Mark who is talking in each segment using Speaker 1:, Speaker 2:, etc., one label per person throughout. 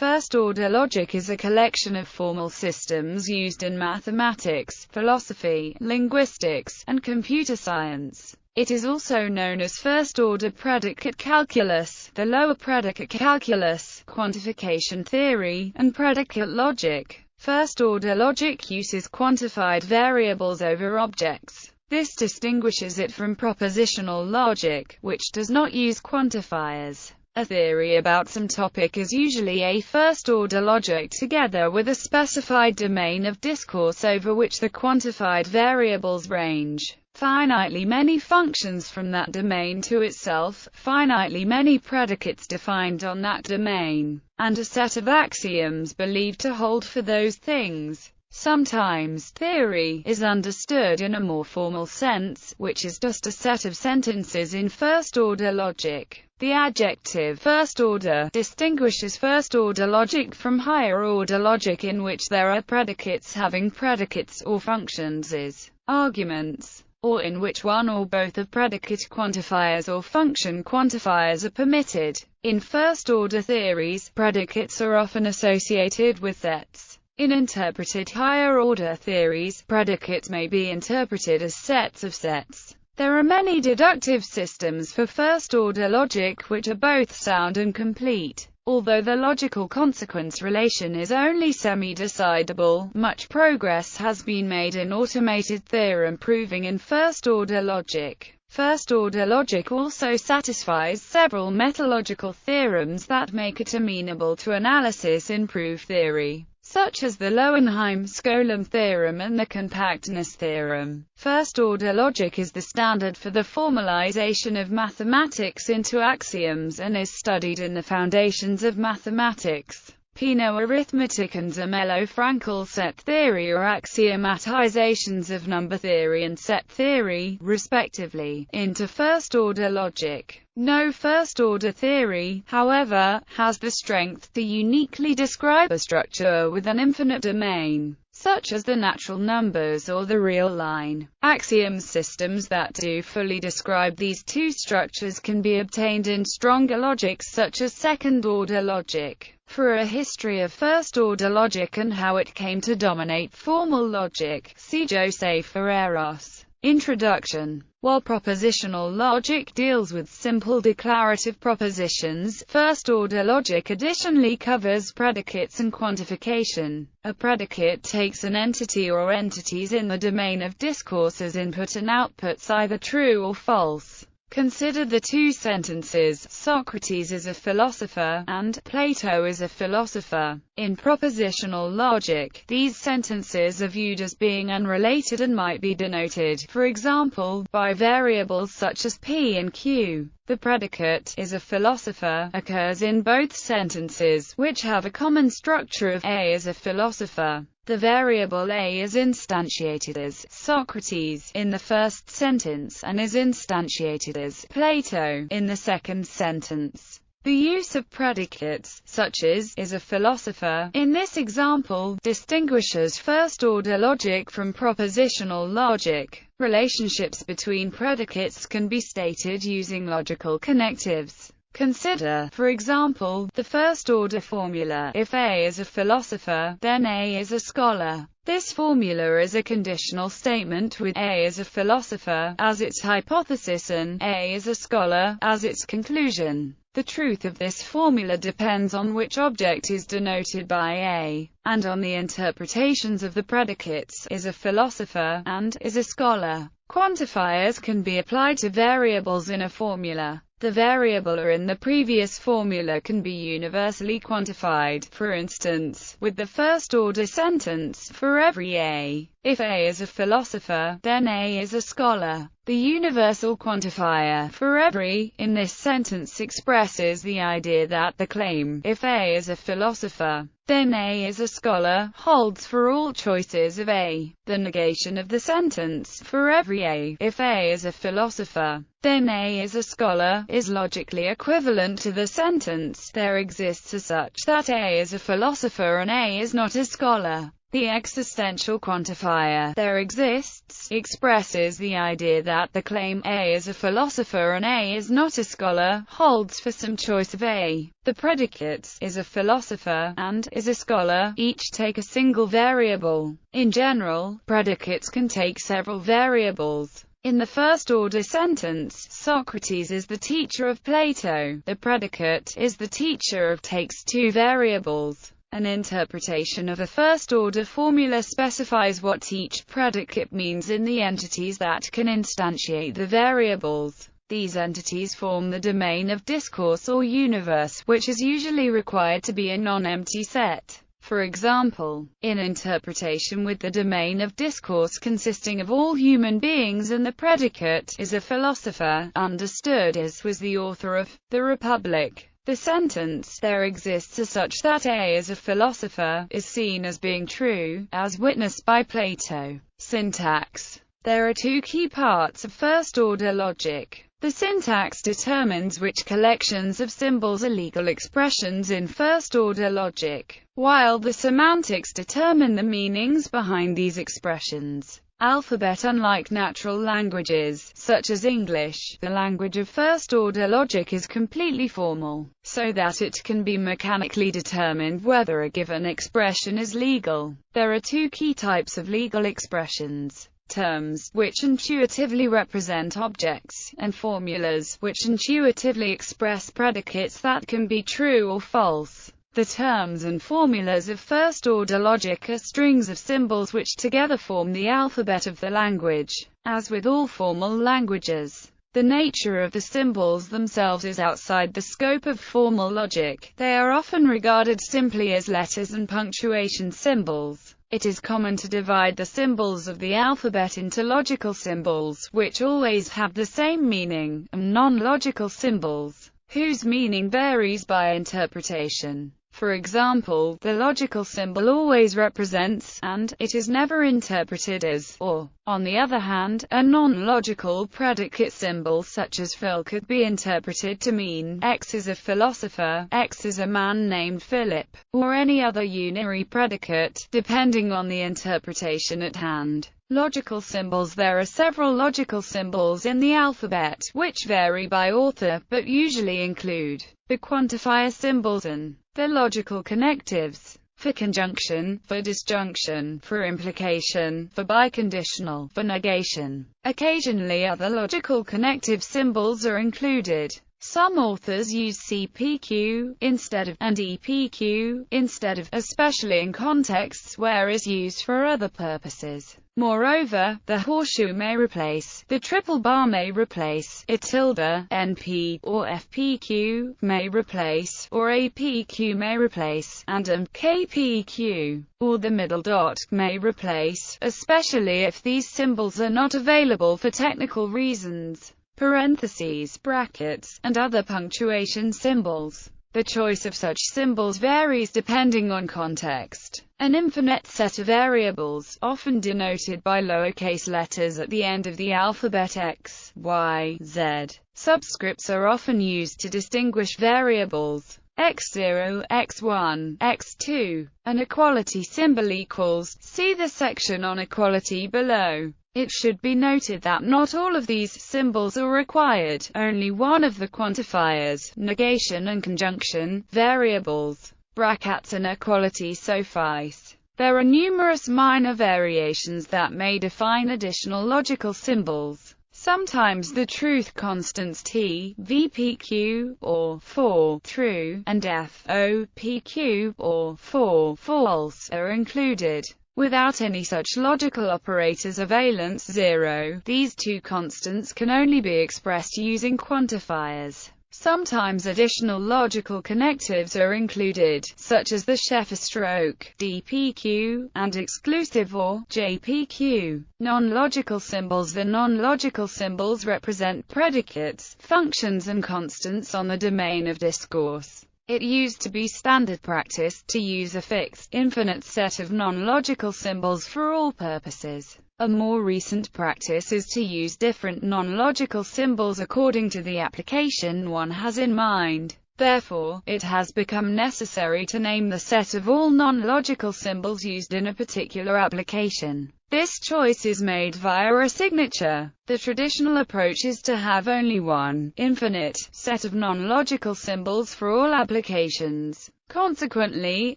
Speaker 1: First-order logic is a collection of formal systems used in mathematics, philosophy, linguistics, and computer science. It is also known as first-order predicate calculus, the lower predicate calculus, quantification theory, and predicate logic. First-order logic uses quantified variables over objects. This distinguishes it from propositional logic, which does not use quantifiers. A theory about some topic is usually a first-order logic together with a specified domain of discourse over which the quantified variables range. Finitely many functions from that domain to itself, finitely many predicates defined on that domain, and a set of axioms believed to hold for those things. Sometimes, theory is understood in a more formal sense, which is just a set of sentences in first-order logic. The adjective first-order distinguishes first-order logic from higher-order logic in which there are predicates having predicates or functions as arguments, or in which one or both of predicate quantifiers or function quantifiers are permitted. In first-order theories, predicates are often associated with sets. In interpreted higher-order theories, predicates may be interpreted as sets of sets. There are many deductive systems for first-order logic which are both sound and complete. Although the logical consequence relation is only semi-decidable, much progress has been made in automated theorem proving in first-order logic. First-order logic also satisfies several metalogical theorems that make it amenable to analysis in proof theory, such as the Lowenheim-Skolem theorem and the compactness theorem. First-order logic is the standard for the formalization of mathematics into axioms and is studied in the foundations of mathematics, Peano arithmetic and Zermelo-Fraenkel set theory or axiomatizations of number theory and set theory, respectively, into first-order logic. No first-order theory, however, has the strength to uniquely describe a structure with an infinite domain, such as the natural numbers or the real line. Axiom systems that do fully describe these two structures can be obtained in stronger logics such as second-order logic. For a history of first-order logic and how it came to dominate formal logic, see José Ferreiros. Introduction. While propositional logic deals with simple declarative propositions, first-order logic additionally covers predicates and quantification. A predicate takes an entity or entities in the domain of discourse as input and outputs either true or false. Consider the two sentences, Socrates is a philosopher, and Plato is a philosopher. In propositional logic, these sentences are viewed as being unrelated and might be denoted, for example, by variables such as P and Q. The predicate, is a philosopher, occurs in both sentences, which have a common structure of A is a philosopher. The variable A is instantiated as Socrates in the first sentence and is instantiated as Plato in the second sentence. The use of predicates, such as is a philosopher, in this example, distinguishes first-order logic from propositional logic. Relationships between predicates can be stated using logical connectives. Consider, for example, the first-order formula, if A is a philosopher, then A is a scholar. This formula is a conditional statement with A is a philosopher as its hypothesis and A is a scholar as its conclusion. The truth of this formula depends on which object is denoted by A, and on the interpretations of the predicates, is a philosopher, and is a scholar. Quantifiers can be applied to variables in a formula. The variable A in the previous formula can be universally quantified, for instance, with the first-order sentence, for every A. If A is a philosopher, then A is a scholar. The universal quantifier, for every, in this sentence expresses the idea that the claim, if A is a philosopher, then A is a scholar, holds for all choices of A. The negation of the sentence, for every A, if A is a philosopher, then A is a scholar, is logically equivalent to the sentence, there exists as such that A is a philosopher and A is not a scholar. The existential quantifier "there exists" expresses the idea that the claim A is a philosopher and A is not a scholar holds for some choice of A. The predicates "is a philosopher" and "is a scholar" each take a single variable. In general, predicates can take several variables. In the first-order sentence, Socrates is the teacher of Plato, the predicate "is the teacher of" takes two variables. An interpretation of a first-order formula specifies what each predicate means in the entities that can instantiate the variables. These entities form the domain of discourse or universe, which is usually required to be a non-empty set. For example, in interpretation with the domain of discourse consisting of all human beings and the predicate "is a philosopher," understood as was the author of The Republic. The sentence "there exists" as such that A is a philosopher is seen as being true, as witnessed by Plato. Syntax. There are two key parts of first-order logic. The syntax determines which collections of symbols are legal expressions in first-order logic, while the semantics determine the meanings behind these expressions. Alphabet. Unlike natural languages, such as English, the language of first-order logic is completely formal, so that it can be mechanically determined whether a given expression is legal. There are two key types of legal expressions: terms, which intuitively represent objects, and formulas, which intuitively express predicates that can be true or false. The terms and formulas of first-order logic are strings of symbols which together form the alphabet of the language. As with all formal languages, the nature of the symbols themselves is outside the scope of formal logic. They are often regarded simply as letters and punctuation symbols. It is common to divide the symbols of the alphabet into logical symbols, which always have the same meaning, and non-logical symbols, whose meaning varies by interpretation. For example, the logical symbol always represents and it is never interpreted as or. On the other hand, a non-logical predicate symbol such as Phil could be interpreted to mean X is a philosopher, X is a man named Philip, or any other unary predicate, depending on the interpretation at hand. Logical symbols. There are several logical symbols in the alphabet, which vary by author, but usually include the quantifier symbols and the logical connectives. For conjunction, for disjunction, for implication, for biconditional, for negation. Occasionally other logical connective symbols are included. Some authors use CPQ instead of and EPQ instead of, especially in contexts where it is used for other purposes. Moreover, the horseshoe may replace, the triple bar may replace, a tilde, NP, or FPQ, may replace, or APQ may replace, and KPQ, or the middle dot, may replace, especially if these symbols are not available for technical reasons. Parentheses, brackets, and other punctuation symbols. The choice of such symbols varies depending on context. An infinite set of variables, often denoted by lowercase letters at the end of the alphabet X, Y, Z. Subscripts are often used to distinguish variables. X0, X1, X2. An equality symbol equals. See the section on equality below. It should be noted that not all of these symbols are required. Only one of the quantifiers, negation and conjunction, variables, brackets and equality suffice. There are numerous minor variations that may define additional logical symbols. Sometimes the truth constants T, VPQ, or for, true, and F, O, PQ, or for, false, are included. Without any such logical operators of valence 0, these two constants can only be expressed using quantifiers. Sometimes additional logical connectives are included, such as the Sheffer stroke, DPQ, and exclusive or JPQ. Non-logical symbols. The non-logical symbols represent predicates, functions and constants on the domain of discourse. It used to be standard practice to use a fixed, infinite set of non-logical symbols for all purposes. A more recent practice is to use different non-logical symbols according to the application one has in mind. Therefore, it has become necessary to name the set of all non-logical symbols used in a particular application. This choice is made via a signature. The traditional approach is to have only one, infinite, set of non-logical symbols for all applications. Consequently,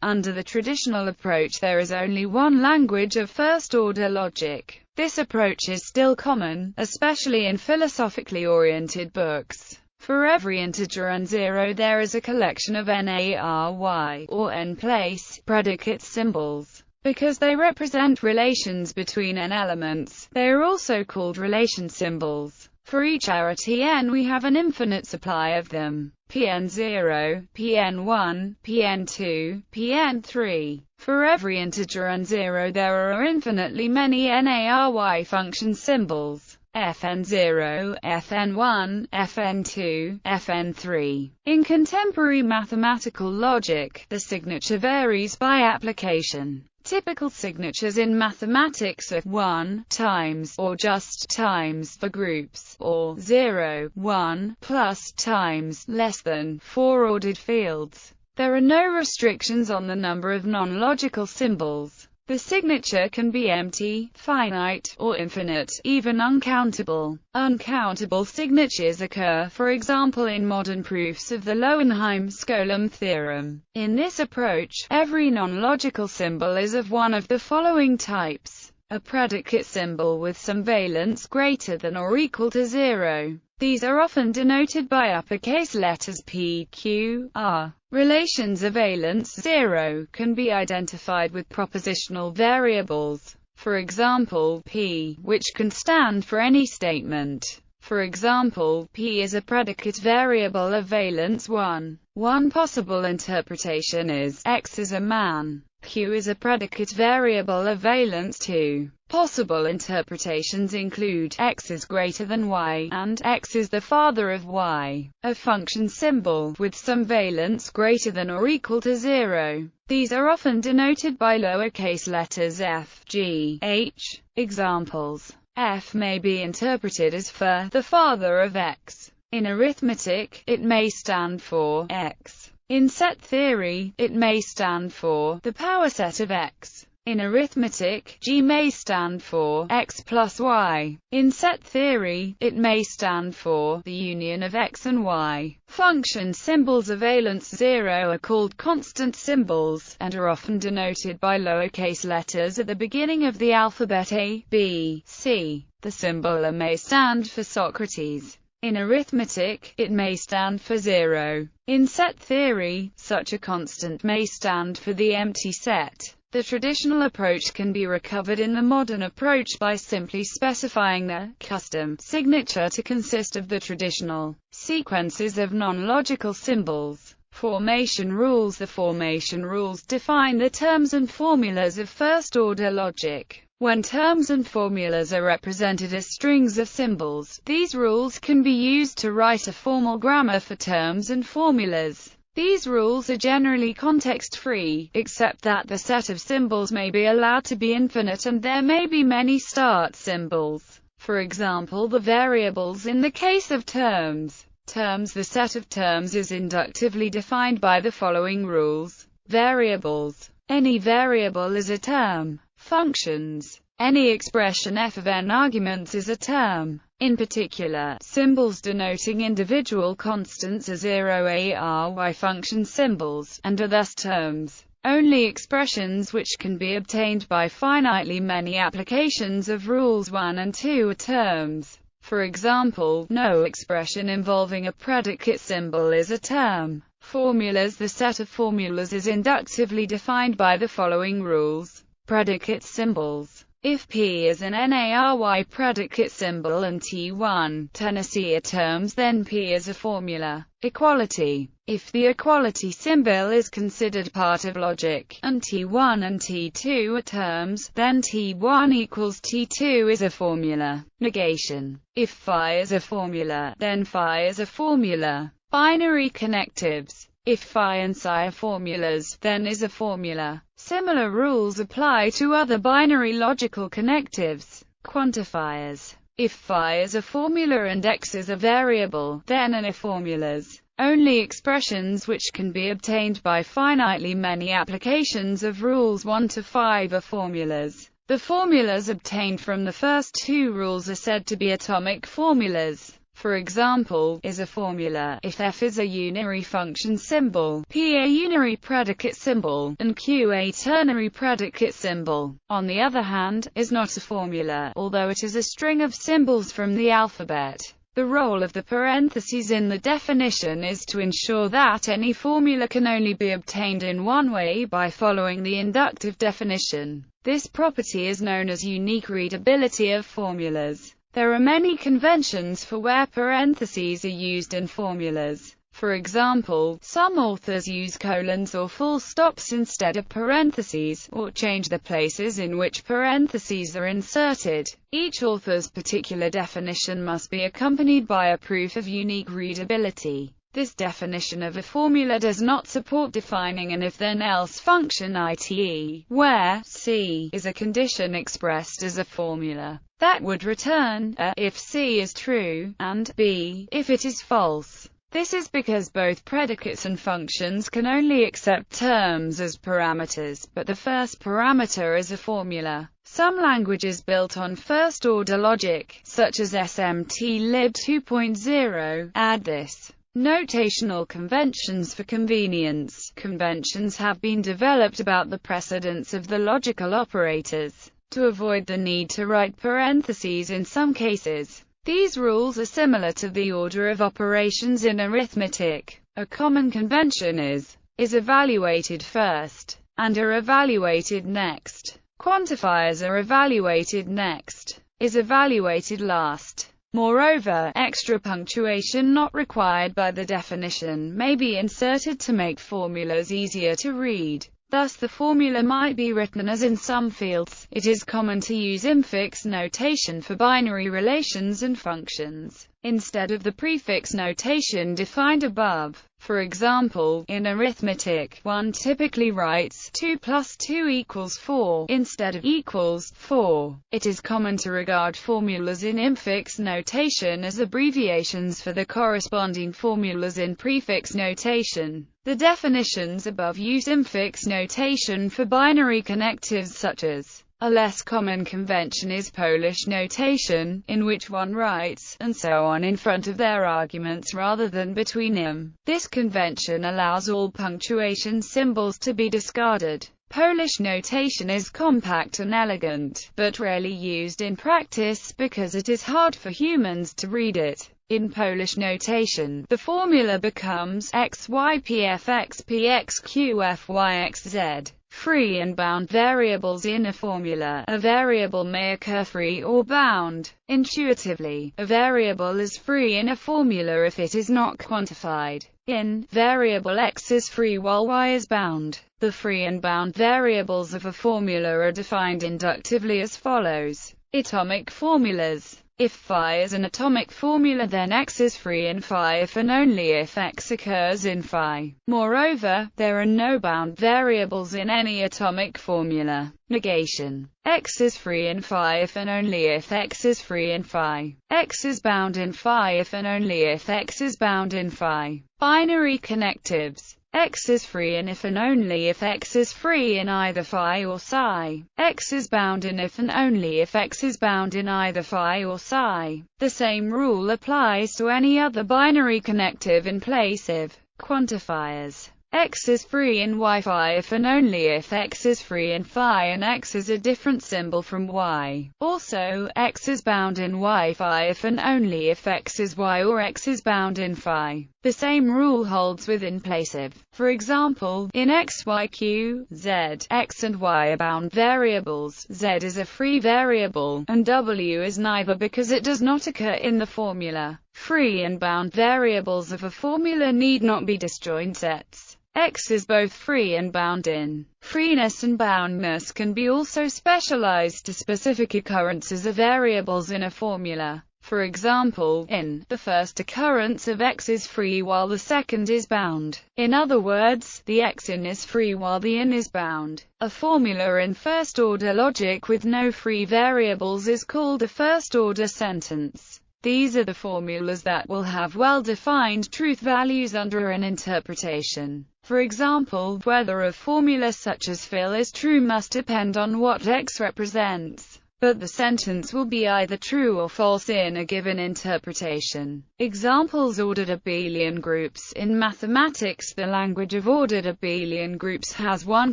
Speaker 1: under the traditional approach there is only one language of first-order logic. This approach is still common, especially in philosophically oriented books. For every integer n0 there is a collection of nary, or n-place, predicate symbols. Because they represent relations between n elements, they are also called relation symbols. For each arity n we have an infinite supply of them. Pn0, Pn1, Pn2, Pn3. For every integer n0 there are infinitely many nary function symbols. Fn0, Fn1, Fn2, Fn3. In contemporary mathematical logic, the signature varies by application. Typical signatures in mathematics are 1 times or just times for groups, or 0, 1 plus times less than for ordered fields. There are no restrictions on the number of non-logical symbols. The signature can be empty, finite, or infinite, even uncountable. Uncountable signatures occur, for example, in modern proofs of the Lowenheim-Skolem theorem. In this approach, every non-logical symbol is of one of the following types: a predicate symbol with some valence greater than or equal to 0. These are often denoted by uppercase letters P, Q, R. Relations of valence 0 can be identified with propositional variables. For example, P, which can stand for any statement. For example, P is a predicate variable of valence 1. One possible interpretation is, X is a man. Q is a predicate variable of valence 2. Possible interpretations include, X is greater than Y, and X is the father of Y. A function symbol, with some valence greater than or equal to 0. These are often denoted by lowercase letters f, g, h. Examples: F may be interpreted as for the father of X. In arithmetic, it may stand for X. In set theory, it may stand for the power set of X. In arithmetic, G may stand for X plus Y. In set theory, it may stand for the union of X and Y. Function symbols of valence 0 are called constant symbols, and are often denoted by lowercase letters at the beginning of the alphabet A, B, C. The symbol A may stand for Socrates. In arithmetic, it may stand for 0. In set theory, such a constant may stand for the empty set. The traditional approach can be recovered in the modern approach by simply specifying the custom signature to consist of the traditional sequences of non-logical symbols. Formation rules. The formation rules define the terms and formulas of first-order logic. When terms and formulas are represented as strings of symbols, these rules can be used to write a formal grammar for terms and formulas. These rules are generally context-free, except that the set of symbols may be allowed to be infinite and there may be many start symbols. For example, the variables in the case of terms. The set of terms is inductively defined by the following rules. Variables. Any variable is a term. Functions. Any expression f of n arguments is a term. In particular, symbols denoting individual constants are 0 ary function symbols, and are thus terms. Only expressions which can be obtained by finitely many applications of rules 1 and 2 are terms. For example, no expression involving a predicate symbol is a term. Formulas. The set of formulas is inductively defined by the following rules. Predicate symbols. If P is an nary predicate symbol and T1, Tennessee are terms, then P is a formula. Equality. If the equality symbol is considered part of logic, and T1 and T2 are terms, then T1 equals T2 is a formula. Negation. If phi is a formula, then phi is a formula. Binary connectives. If phi and psi are formulas, then is a formula. Similar rules apply to other binary logical connectives. Quantifiers. If phi is a formula and x is a variable, then n are formulas. Only expressions which can be obtained by finitely many applications of rules 1 to 5 are formulas. The formulas obtained from the first two rules are said to be atomic formulas. For example, is a formula if f is a unary function symbol, p a unary predicate symbol, and q a ternary predicate symbol. On the other hand, is not a formula, although it is a string of symbols from the alphabet. The role of the parentheses in the definition is to ensure that any formula can only be obtained in one way, by following the inductive definition. This property is known as unique readability of formulas. There are many conventions for where parentheses are used in formulas. For example, some authors use colons or full stops instead of parentheses, or change the places in which parentheses are inserted. Each author's particular definition must be accompanied by a proof of unique readability. This definition of a formula does not support defining an if-then-else function, i.e., where C is a condition expressed as a formula that would return A if C is true, and B if it is false. This is because both predicates and functions can only accept terms as parameters, but the first parameter is a formula. Some languages built on first-order logic, such as SMT-lib 2.0, add this. Notational conventions for convenience. Conventions have been developed about the precedence of the logical operators, to avoid the need to write parentheses in some cases. These rules are similar to the order of operations in arithmetic. A common convention is evaluated first, and are evaluated next. Quantifiers are evaluated next, is evaluated last. Moreover, extra punctuation not required by the definition may be inserted to make formulas easier to read. Thus the formula might be written as in some fields. It is common to use infix notation for binary relations and functions, instead of the prefix notation defined above. For example, in arithmetic, one typically writes 2 plus 2 equals 4, instead of equals 4. It is common to regard formulas in infix notation as abbreviations for the corresponding formulas in prefix notation. The definitions above use infix notation for binary connectives such as. A less common convention is Polish notation, in which one writes, and so on in front of their arguments rather than between them. This convention allows all punctuation symbols to be discarded. Polish notation is compact and elegant, but rarely used in practice because it is hard for humans to read it. In Polish notation, the formula becomes x, y, p, f, x, p, x, q, f, y, x, z. Free and bound variables in a formula. A variable may occur free or bound. Intuitively, a variable is free in a formula if it is not quantified. In variable x is free while y is bound. The free and bound variables of a formula are defined inductively as follows. Atomic formulas. If phi is an atomic formula, then x is free in phi if and only if x occurs in phi. Moreover, there are no bound variables in any atomic formula. Negation. X is free in phi if and only if x is free in phi. X is bound in phi if and only if x is bound in phi. Binary connectives. X is free in if and only if x is free in either phi or psi. X is bound in if and only if x is bound in either phi or psi. The same rule applies to any other binary connective in place of. Quantifiers. X is free in y phi if and only if x is free in phi and x is a different symbol from y. Also, x is bound in y phi if and only if x is y or x is bound in phi. The same rule holds with in place of. For example, in x, y, q, z, x and y are bound variables, z is a free variable, and w is neither because it does not occur in the formula. Free and bound variables of a formula need not be disjoint sets. X is both free and bound in. Freeness and boundness can be also specialized to specific occurrences of variables in a formula. For example, in the first occurrence of x is free while the second is bound. In other words, the x in is free while the in is bound. A formula in first-order logic with no free variables is called a first-order sentence. These are the formulas that will have well-defined truth values under an interpretation. For example, whether a formula such as fill is true must depend on what X represents, but the sentence will be either true or false in a given interpretation. Examples: ordered abelian groups. In mathematics, the language of ordered abelian groups has one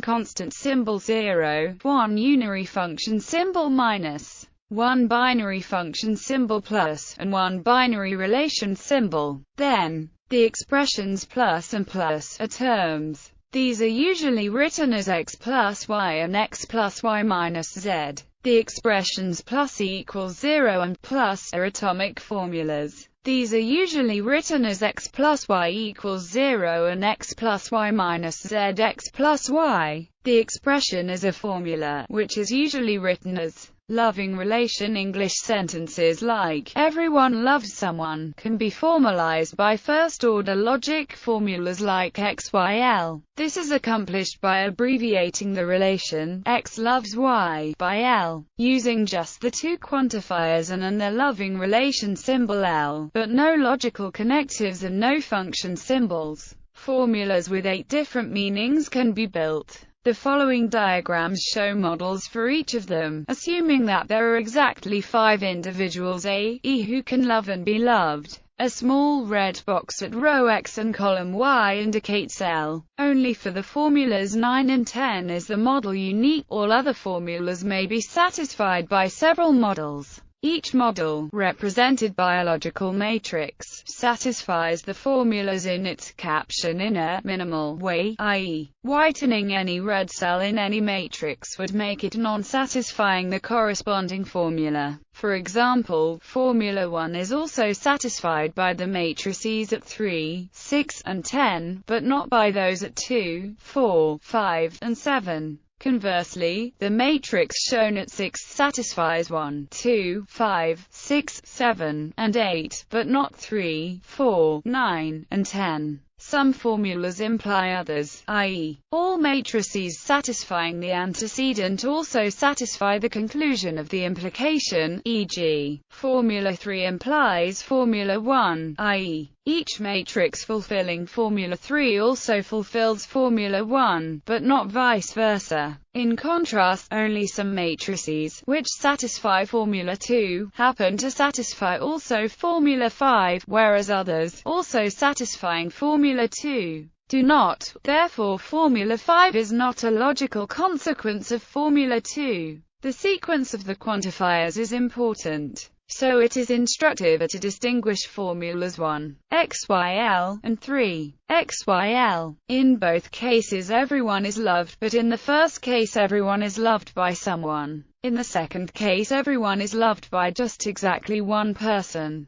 Speaker 1: constant symbol 0, one unary function symbol minus, one binary function symbol plus, and one binary relation symbol. Then, the expressions plus and plus are terms. These are usually written as x plus y and x plus y minus z. The expressions plus equals 0 and plus are atomic formulas. These are usually written as x plus y equals 0 and x plus y minus z x plus y. The expression is a formula, which is usually written as loving relation. English sentences like everyone loves someone can be formalized by first-order logic formulas like XYL. This is accomplished by abbreviating the relation X loves Y by L, using just the two quantifiers and the loving relation symbol L, but no logical connectives and no function symbols. Formulas with 8 different meanings can be built. The following diagrams show models for each of them, assuming that there are exactly 5 individuals A, E who can love and be loved. A small red box at row X and column Y indicates L. Only for the formulas 9 and 10 is the model unique. All other formulas may be satisfied by several models. Each model, represented by a logical matrix, satisfies the formulas in its caption in a minimal way, i.e., whitening any red cell in any matrix would make it non-satisfying the corresponding formula. For example, Formula 1 is also satisfied by the matrices at 3, 6, and 10, but not by those at 2, 4, 5, and 7. Conversely, the matrix shown at 6 satisfies 1, 2, 5, 6, 7, and 8, but not 3, 4, 9, and 10. Some formulas imply others, i.e., all matrices satisfying the antecedent also satisfy the conclusion of the implication, e.g., Formula 3 implies Formula 1, i.e., each matrix fulfilling Formula 3 also fulfills Formula 1, but not vice versa. In contrast, only some matrices, which satisfy Formula 2, happen to satisfy also Formula 5, whereas others, also satisfying Formula 2, do not. Therefore, Formula 5 is not a logical consequence of Formula 2. The sequence of the quantifiers is important, so it is instructive to distinguish formulas 1, XYL, and 3, XYL. In both cases everyone is loved, but in the first case everyone is loved by someone. In the second case everyone is loved by just exactly one person.